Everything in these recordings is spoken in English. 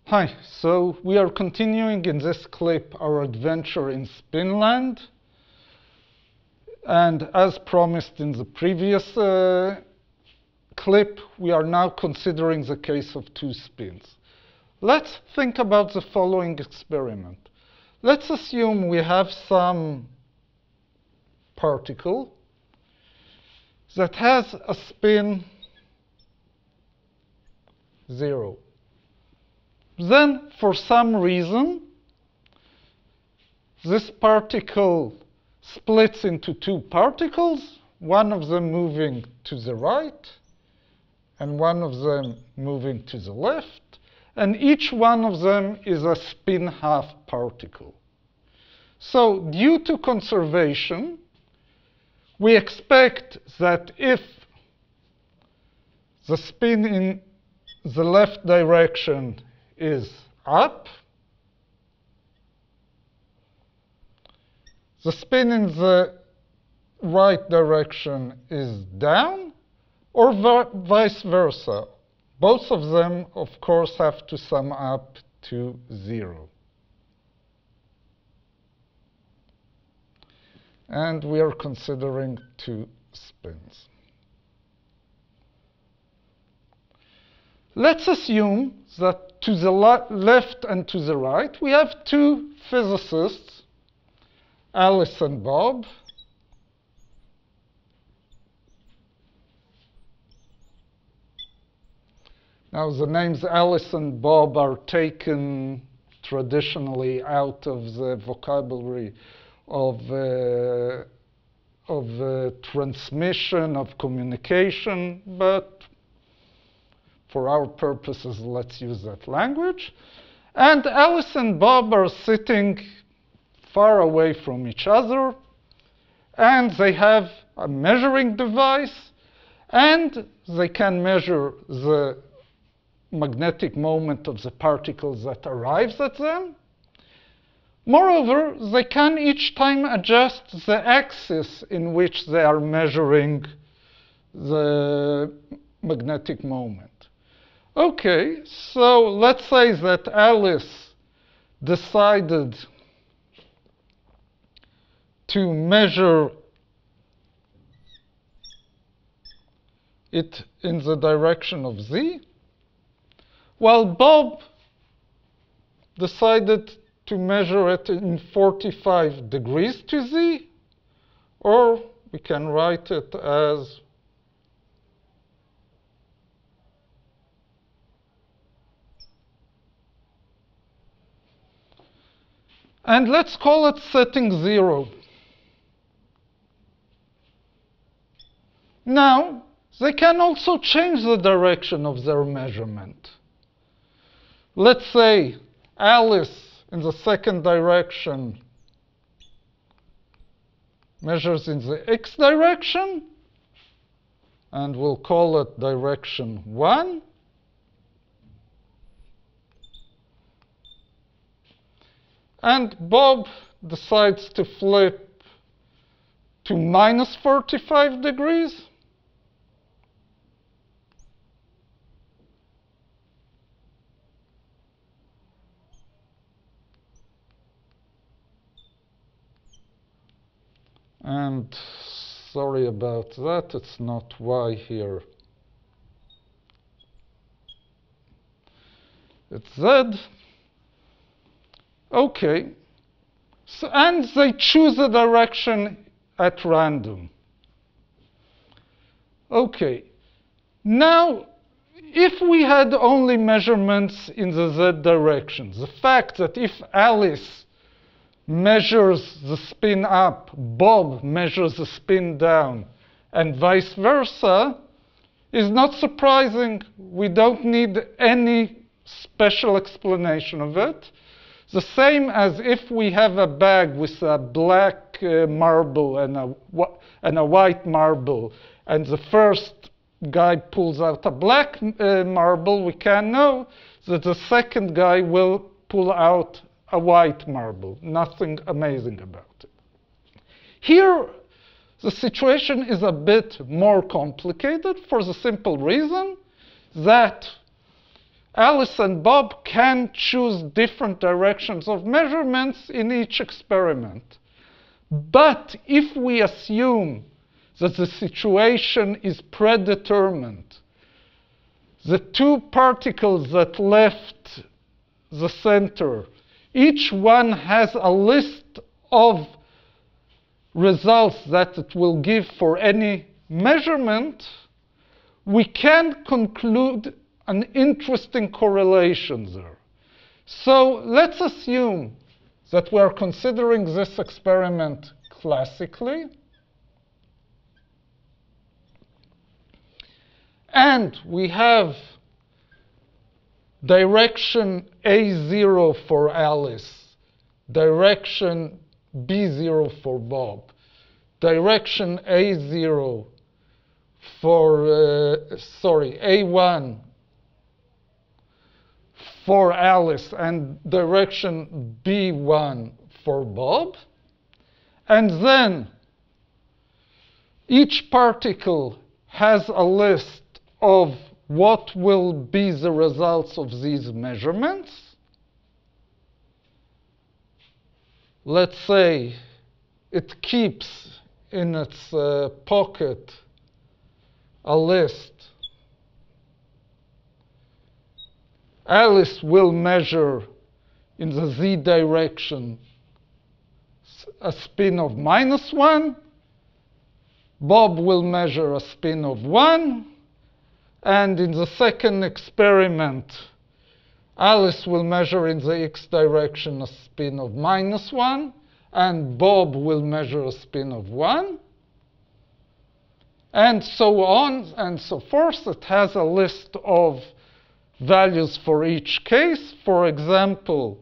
Hi, so we are continuing in this clip our adventure in Spinland. And as promised in the previous clip, we are now considering the case of two spins. Let's think about the following experiment. Let's assume we have some particle that has a spin 0. Then, for some reason, this particle splits into two particles, one of them moving to the right and one of them moving to the left, and each one of them is a spin half particle. So, due to conservation, we expect that if the spin in the left direction is up, the spin in the right direction is down, or vice versa. Both of them, of course, have to sum up to 0. And we are considering two spins. Let's assume that to the left and to the right, we have two physicists, Alice and Bob. Now, the names Alice and Bob are taken traditionally out of the vocabulary of transmission, of communication, but for our purposes, let's use that language. And Alice and Bob are sitting far away from each other, and they have a measuring device, and they can measure the magnetic moment of the particles that arrives at them. Moreover, they can each time adjust the axis in which they are measuring the magnetic moment. Okay, so let's say that Alice decided to measure it in the direction of z, while Bob decided to measure it in 45 degrees to z, or we can write it as and let's call it setting 0. Now, they can also change the direction of their measurement. Let's say Alice in the second direction measures in the x direction, and we'll call it direction 1. And Bob decides to flip to minus 45 degrees. And sorry about that, it's not y here. It's z. Okay, so, and they choose a direction at random. Okay, now if we had only measurements in the z direction, the fact that if Alice measures the spin up, Bob measures the spin down, and vice versa, is not surprising. We don't need any special explanation of it. The same as if we have a bag with a black marble and a white marble, and the first guy pulls out a black marble, we can know that the second guy will pull out a white marble. Nothing amazing about it. Here, the situation is a bit more complicated for the simple reason that Alice and Bob can choose different directions of measurements in each experiment. But if we assume that the situation is predetermined, the two particles that left the center, each one has a list of results that it will give for any measurement, we can conclude an interesting correlation there. So let's assume that we're considering this experiment classically. And we have direction A0 for Alice, direction B0 for Bob, direction A0 for, A1 for Alice, and direction B1 for Bob. And then each particle has a list of what will be the results of these measurements. Let's say it keeps in its pocket a list. Alice will measure in the z direction a spin of -1. Bob will measure a spin of 1. And in the second experiment, Alice will measure in the x direction a spin of -1, and Bob will measure a spin of 1. And so on and so forth. It has a list of values for each case. For example,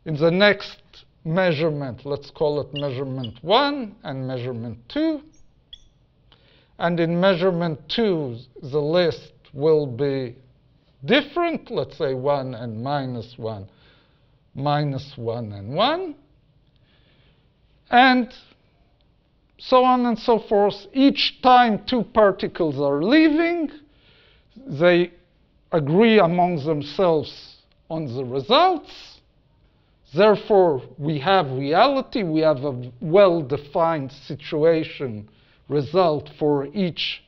in the next measurement, let's call it measurement 1 and measurement 2. And in measurement 2, the list will be different. Let's say 1 and -1, -1 and 1. And so on and so forth. Each time two particles are leaving, they agree among themselves on the results. Therefore, we have reality. We have a well-defined situation result for each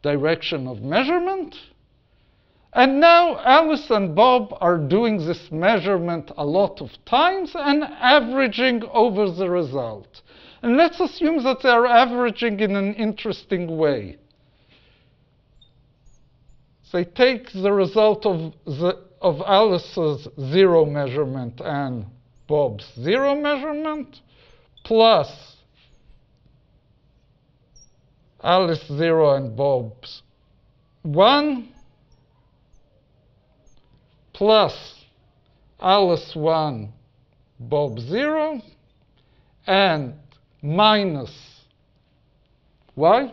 direction of measurement. And now Alice and Bob are doing this measurement a lot of times and averaging over the result. And let's assume that they are averaging in an interesting way. They take the result of Alice's 0 measurement and Bob's 0 measurement, plus Alice 0 and Bob's 1, plus Alice 1, Bob 0, and minus. Why?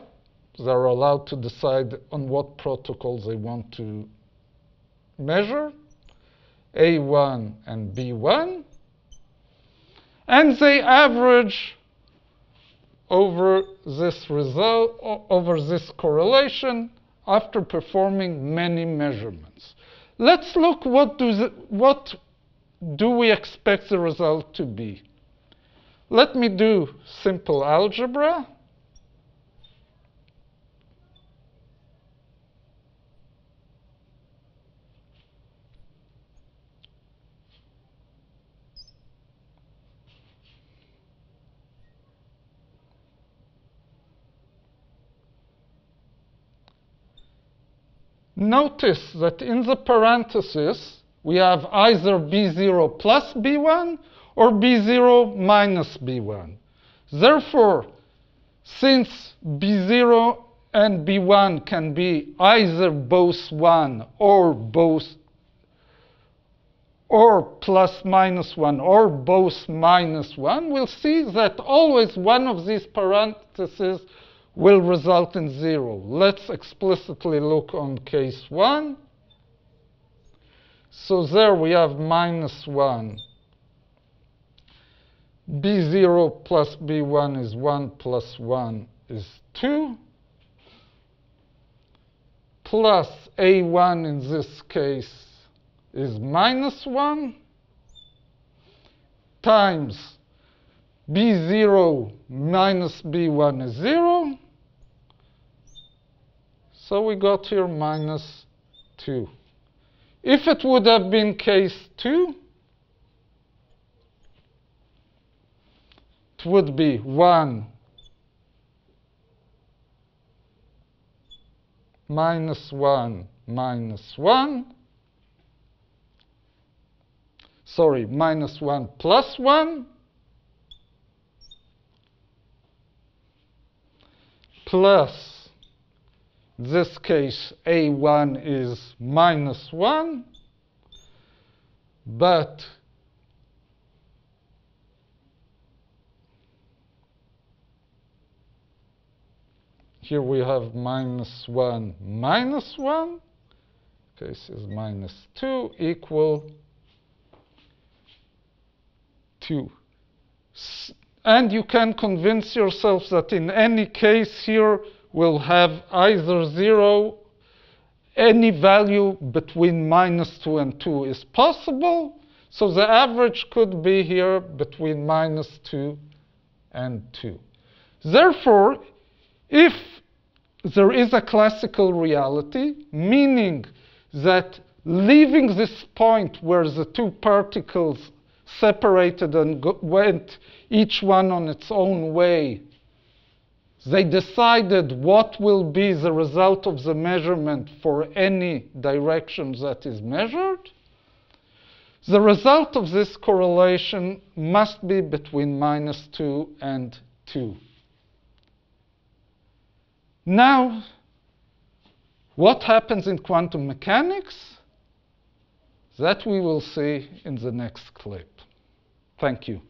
They're allowed to decide on what protocols they want to measure, A1 and B1, and they average over this result, over this correlation after performing many measurements. Let's look what do we expect the result to be. Let me do simple algebra. Notice that in the parentheses, we have either B0 plus B1 or B0 minus B1. Therefore, since B0 and B1 can be either both 1 or both, or plus minus 1 or both minus 1, we'll see that always one of these parentheses will result in 0. Let's explicitly look on case 1. So there we have minus 1. B0 plus B1 is 1 plus 1 is 2. Plus A1 in this case is -1 times b0 minus b1 is 0. So we got here -2. If it would have been case 2, it would be 1 -1 -1. Sorry, -1 plus 1 plus, in this case, a1 is -1, but here we have -1 -1, case is -2 equal 2. And you can convince yourself that in any case here we'll have either 0, any value between -2 and 2 is possible. So the average could be here between -2 and 2. Therefore, if there is a classical reality, meaning that leaving this point where the two particles separated and went each one on its own way, they decided what will be the result of the measurement for any direction that is measured, the result of this correlation must be between -2 and 2. Now, what happens in quantum mechanics? That we will see in the next clip. Thank you.